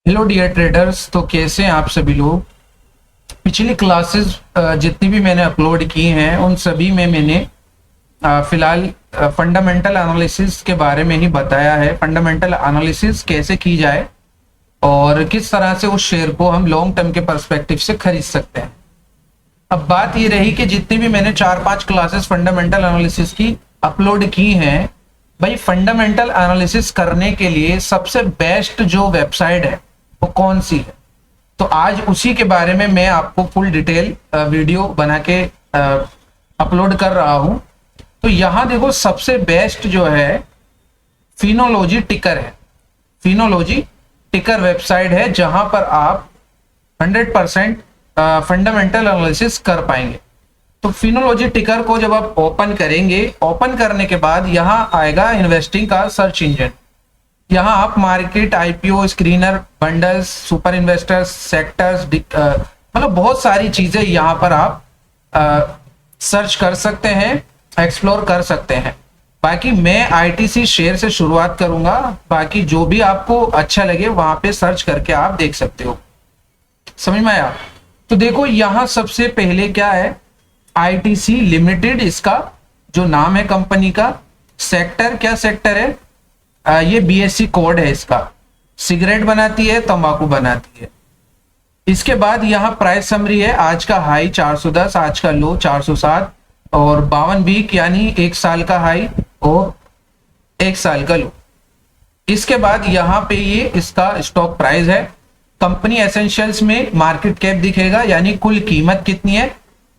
Hello dear traders. तो कैसे हैं आप सभी लोग। पिछली क्लासेस जितनी भी मैंने अपलोड की हैं उन सभी में मैंने फिलहाल फंडामेंटल एनालिसिस के बारे में ही बताया है। फंडामेंटल एनालिसिस कैसे की जाए और किस तरह से उस शेयर को हम लॉन्ग टर्म के पर्सपेक्टिव से खरीद सकते हैं। अब बात ये रही कि जितनी भी मैंने 4-5 क्लासेस फंडामेंटल एनालिसिस की अपलोड की हैं, भाई फंडामेंटल एनालिसिस करने के लिए सबसे बेस्ट जो वेबसाइट है वो कौन सी है। तो आज उसी के बारे में मैं आपको फुल डिटेल वीडियो बना के अपलोड कर रहा हूं। तो यहां देखो सबसे बेस्ट जो है फिनोलॉजी टिकर है। फिनोलॉजी टिकर वेबसाइट है जहां पर आप 100% फंडामेंटल एनालिसिस कर पाएंगे। तो फिनोलॉजी टिकर को जब आप ओपन करेंगे, ओपन करने के बाद यहां आएगा इन्वेस्टिंग का सर्च इंजन। यहाँ आप market, IPO, screener, bundles, super investors, sectors, मतलब बहुत सारी चीजें यहाँ पर आप सर्च कर सकते हैं, एक्सप्लोर कर सकते हैं। बाकी मैं आईटीसी शेयर से शुरुआत करूंगा, बाकी जो भी आपको अच्छा लगे वहां पे सर्च करके आप देख सकते हो। समझ में आया। तो देखो यहाँ सबसे पहले क्या है, आईटीसी लिमिटेड इसका जो नाम है कंपनी का। सेक्टर क्या सेक्टर है, ये बीएससी कोड है इसका। सिगरेट बनाती है, तंबाकू बनाती है। इसके बाद यहाँ प्राइस समरी है। आज का हाई 410, आज का लो 407 और 52 वीक यानी 1 साल का हाई और 1 साल का लो। इसके बाद यहाँ पे ये इसका स्टॉक प्राइस है। कंपनी एसेंशियल्स में मार्केट कैप दिखेगा यानी कुल कीमत कितनी है।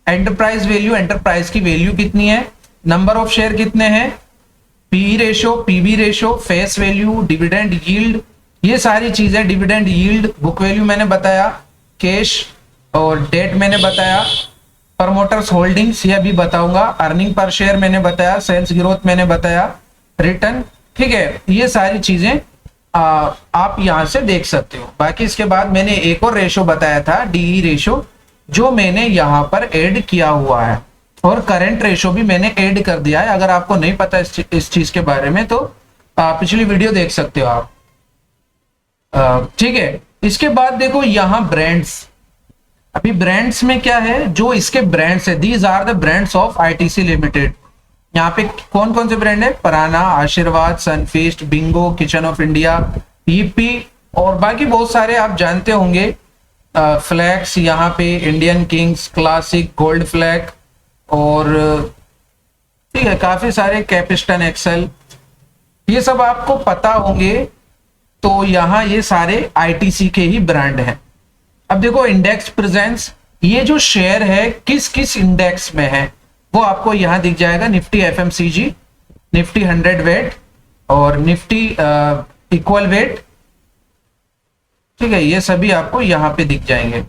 एंटरप्राइज वैल्यू, एंटरप्राइज की वैल्यू कितनी है। नंबर ऑफ शेयर कितने हैं। P ratio, PB ratio, face value, dividend yield, ये सारी चीजें। डिविडेंड यील्ड, बुक वैल्यू मैंने बताया, कैश और डेट मैंने बताया, प्रमोटर्स होल्डिंग्स ये भी बताऊंगा, अर्निंग पर शेयर मैंने बताया, सेल्स ग्रोथ मैंने बताया, रिटर्न। ठीक है, ये सारी चीजें आप यहां से देख सकते हो। बाकी इसके बाद मैंने एक और रेशो बताया था, डीई रेशो, जो मैंने यहां पर ऐड किया हुआ है। और करंट रेशो भी मैंने ऐड कर दिया है। अगर आपको नहीं पता इस चीज के बारे में तो पिछली वीडियो देख सकते हो आप। ठीक है, इसके बाद देखो यहाँ ब्रांड्स। अभी ब्रांड्स में क्या है, जो इसके ब्रांड्स है, these are the brands of ITC limited. यहाँ पे कौन कौन से ब्रांड है, पराना, Aashirvaad, Sunfeast, Bingo, Kitchen of India, Yippee और बाकी बहुत सारे आप जानते होंगे। फ्लैक्स, यहाँ पे Indian Kings, classic, gold flag और ठीक है काफी सारे, कैपिस्टन, एक्सेल, ये सब आपको पता होंगे। तो यहां ये सारे आईटीसी के ही ब्रांड हैं। अब देखो इंडेक्स प्रेजेंस, ये जो शेयर है किस किस इंडेक्स में है वो आपको यहां दिख जाएगा। निफ्टी एफएमसीजी, निफ्टी 100 वेट और निफ्टी इक्वल वेट। ठीक है, ये सभी आपको यहां पे दिख जाएंगे।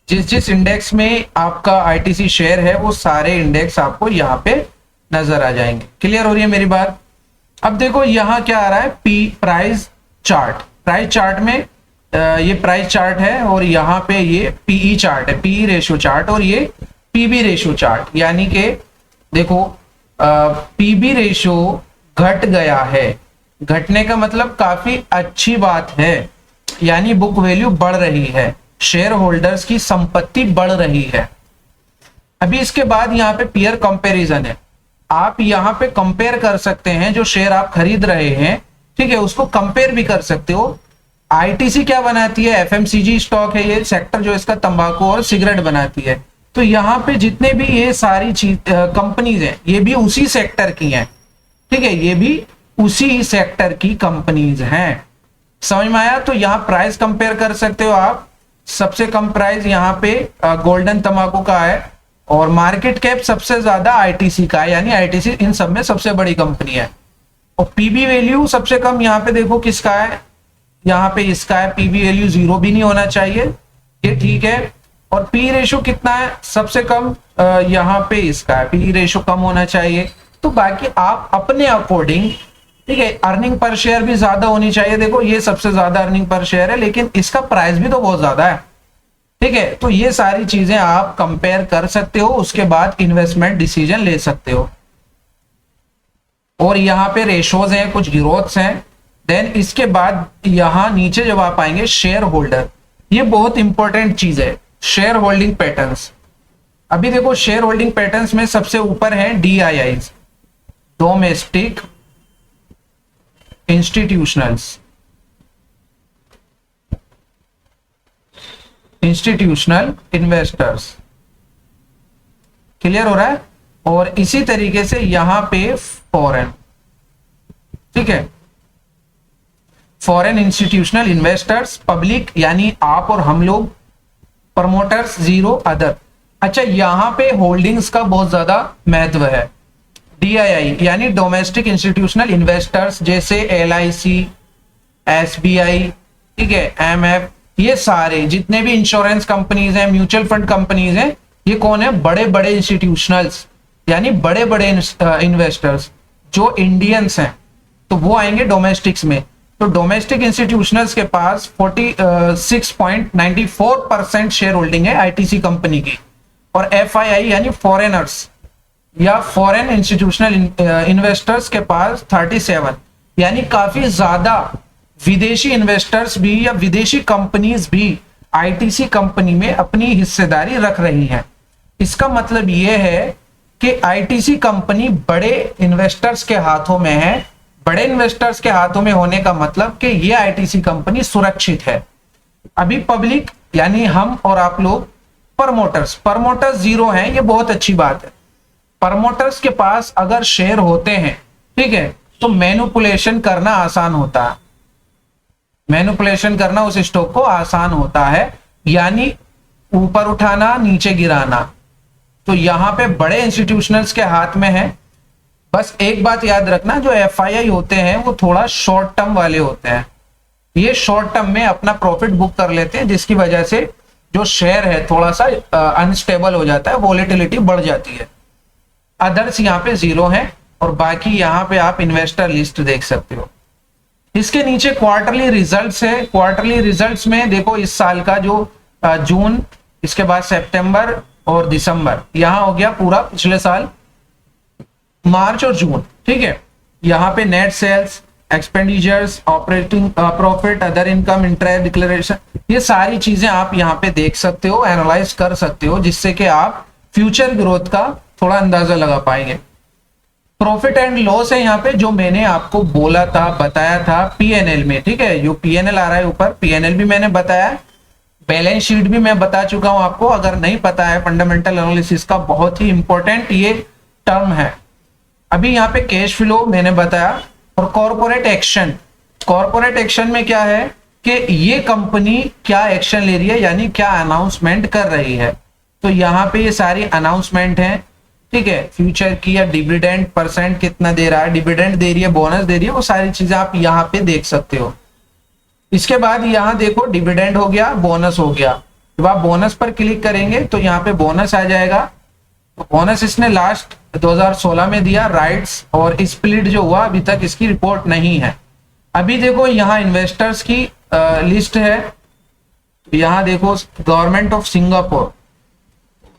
जिस जिस इंडेक्स में आपका आईटीसी शेयर है वो सारे इंडेक्स आपको यहाँ पे नजर आ जाएंगे। क्लियर हो रही है मेरी बात। अब देखो यहाँ क्या आ रहा है, प्राइस चार्ट। प्राइस चार्ट में ये प्राइस चार्ट है और यहाँ पे ये पीई चार्ट है, पीई रेशो चार्ट, और ये पीबी रेशो चार्ट। यानी कि देखो पीबी रेशो घट गया है। घटने का मतलब काफी अच्छी बात है, यानी बुक वैल्यू बढ़ रही है, शेयर होल्डर्स की संपत्ति बढ़ रही है। अभी इसके बाद यहाँ पे पीयर कंपैरिजन है। आप यहाँ पे कंपेयर कर सकते हैं जो शेयर आप खरीद रहे हैं, ठीक है, उसको कंपेयर भी कर सकते हो। आईटीसी क्या बनाती है, एफएमसीजी स्टॉक है ये सेक्टर, जो इसका तंबाकू और सिगरेट बनाती है। तो यहाँ पे जितने भी ये सारी चीज कंपनीज हैं ये भी उसी सेक्टर की हैं। ठीक है, ये भी उसी सेक्टर की कंपनीज हैं। समझ में आया। तो यहाँ प्राइस कंपेयर कर सकते हो आप। सबसे कम प्राइस यहाँ पे गोल्डन तंबाकू का है और मार्केट कैप सबसे ज्यादा आईटीसी का है, यानी आईटीसी इन सब में सबसे बड़ी कंपनी है। और पीबी वैल्यू सबसे कम यहाँ पे देखो किसका है, यहाँ पे इसका है। पीबी वैल्यू 0 भी नहीं होना चाहिए, ये ठीक है। और पी रेशो कितना है, सबसे कम यहाँ पे इसका है, पी रेशो कम होना चाहिए। तो बाकी आप अपने अकॉर्डिंग, ठीक है, अर्निंग पर शेयर भी ज्यादा होनी चाहिए। देखो ये सबसे ज्यादा अर्निंग पर शेयर है, लेकिन इसका प्राइस भी तो बहुत ज्यादा है। ठीक है, तो ये सारी चीजें आप कंपेयर कर सकते हो, उसके बाद इन्वेस्टमेंट डिसीजन ले सकते हो। और यहाँ पे रेशोज हैं, कुछ ग्रोथ्स हैं, देन इसके बाद यहां नीचे जब आप आएंगे शेयर होल्डर, ये बहुत इंपॉर्टेंट चीज है, शेयर होल्डिंग पैटर्न्स। अभी देखो शेयर होल्डिंग पैटर्न्स में सबसे ऊपर है DIIs, domestic institutionals, institutional investors. Clear हो रहा है? और इसी तरीके से यहां पे फॉरेन, ठीक है, फॉरेन इंस्टीट्यूशनल इन्वेस्टर्स, पब्लिक यानी आप और हम लोग, प्रमोटर्स, जीरो, अदर। अच्छा, यहां पे होल्डिंग्स का बहुत ज्यादा महत्व है। DII यानी डोमेस्टिक इंस्टीट्यूशनल इन्वेस्टर्स, जैसे LIC, SBI, ठीक है, MF, ये सारे जितने भी इंश्योरेंस कंपनीज हैं, म्यूचुअल फंड कंपनीज हैं, ये कौन है? बड़े बड़े इंस्टीट्यूशनल्स यानी बड़े बड़े इन्वेस्टर्स जो इंडियंस हैं, तो वो आएंगे डोमेस्टिक्स में। तो डोमेस्टिक इंस्टीट्यूशनल्स के पास 46.94% शेयर होल्डिंग है ITC कंपनी की, और FII यानी फॉरेनर्स या फॉरेन इंस्टीट्यूशनल इन्वेस्टर्स के पास 37, यानी काफी ज्यादा विदेशी इन्वेस्टर्स भी या विदेशी कंपनीज भी ITC कंपनी में अपनी हिस्सेदारी रख रही हैं। इसका मतलब यह है कि ITC कंपनी बड़े इन्वेस्टर्स के हाथों में है। बड़े इन्वेस्टर्स के हाथों में होने का मतलब कि ये ITC कंपनी सुरक्षित है। अभी पब्लिक यानी हम और आप लोग, प्रमोटर्स जीरो हैं, ये बहुत अच्छी बात है। प्रमोटर्स के पास अगर शेयर होते हैं, ठीक है, तो मैनिपुलेशन करना आसान होता है, मैनिपुलेशन करना उस स्टॉक को आसान होता है, यानी ऊपर उठाना नीचे गिराना। तो यहां पे बड़े इंस्टीट्यूशनल्स के हाथ में है। बस एक बात याद रखना, जो FII होते हैं वो थोड़ा शॉर्ट टर्म वाले होते हैं, ये शॉर्ट टर्म में अपना प्रॉफिट बुक कर लेते हैं, जिसकी वजह से जो शेयर है थोड़ा सा अनस्टेबल हो जाता है, वोलेटिलिटी बढ़ जाती है। अदर्स यहाँ पे जीरो है, और बाकी यहाँ पे आप इन्वेस्टर लिस्ट देख सकते हो। इसके नीचे क्वार्टरली रिजल्ट्स है। क्वार्टरली रिजल्ट्स में देखो इस साल का जो जून, इसके बाद सितंबर और दिसंबर, यहां हो गया पूरा पिछले साल मार्च और जून, ठीक है। यहाँ पे net sales, expenditures, operating profit, other income, interest declaration, ये सारी चीजें आप यहाँ पे देख सकते हो, एनालाइज कर सकते हो, जिससे कि आप फ्यूचर ग्रोथ का थोड़ा अंदाजा लगा पाएंगे। प्रॉफिट एंड लॉस है यहाँ पे, जो मैंने आपको बोला था, बताया था PNL में, ठीक है, जो PNL आ रहा है ऊपर, PNL भी मैंने बताया, बैलेंस शीट भी मैं बता चुका हूं आपको। अगर नहीं पता है फंडामेंटल एनालिसिस का, बहुत ही इंपॉर्टेंट ये टर्म है। अभी यहाँ पे कैश फ्लो मैंने बताया, और कॉर्पोरेट एक्शन, कॉर्पोरेट एक्शन में क्या है कि ये कंपनी क्या एक्शन ले रही है, यानी क्या अनाउंसमेंट कर रही है। तो यहाँ पे ये सारी अनाउंसमेंट है, ठीक है, फ्यूचर की, या डिविडेंड परसेंट कितना दे रहा है, डिविडेंड दे रही है, बोनस दे रही है, वो सारी चीजें आप यहाँ पे देख सकते हो। इसके बाद यहाँ देखो डिविडेंड हो गया, बोनस हो गया। जब आप बोनस पर क्लिक करेंगे तो यहाँ पे बोनस आ जाएगा। तो बोनस इसने लास्ट 2016 में दिया, राइट्स और स्प्लिट जो हुआ अभी तक इसकी रिपोर्ट नहीं है। अभी देखो यहाँ इन्वेस्टर्स की लिस्ट है, यहाँ देखो गवर्नमेंट ऑफ सिंगापुर,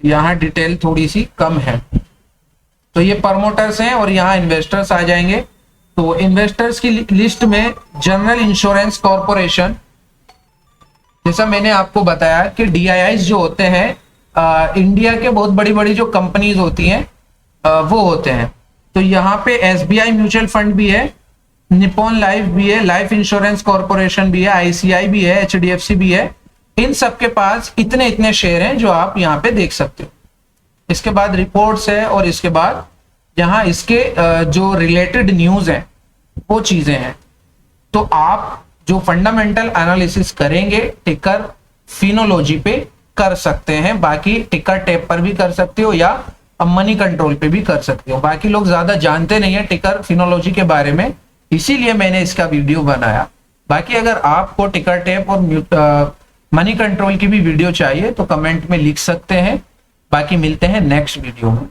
यहाँ डिटेल थोड़ी सी कम है। तो ये प्रमोटर्स हैं और यहाँ इन्वेस्टर्स आ जाएंगे। तो इन्वेस्टर्स की लिस्ट में जनरल इंश्योरेंस कॉर्पोरेशन, जैसा मैंने आपको बताया कि DIIs जो होते हैं इंडिया के बहुत बड़ी बड़ी जो कंपनीज होती हैं वो होते हैं। तो यहाँ पे SBI म्यूचुअल फंड भी है, निप्पॉन लाइफ भी है, लाइफ इंश्योरेंस कॉर्पोरेशन भी है, ICI भी है, HDFC भी है। इन सब के पास इतने इतने शेयर हैं जो आप यहाँ पे देख सकते हो। इसके बाद रिपोर्ट्स है, और इसके बाद यहाँ इसके जो रिलेटेड न्यूज है वो चीजें हैं। तो आप जो फंडामेंटल एनालिसिस करेंगे टिकर फिनोलॉजी पे कर सकते हैं, बाकी टिकर टैप पर भी कर सकते हो, या मनी कंट्रोल पे भी कर सकते हो। बाकी लोग ज्यादा जानते नहीं है टिकर फिनोलॉजी के बारे में, इसीलिए मैंने इसका वीडियो बनाया। बाकी अगर आपको टिकर टैप और मनी कंट्रोल की भी वीडियो चाहिए तो कमेंट में लिख सकते हैं। बाकी मिलते हैं नेक्स्ट वीडियो में।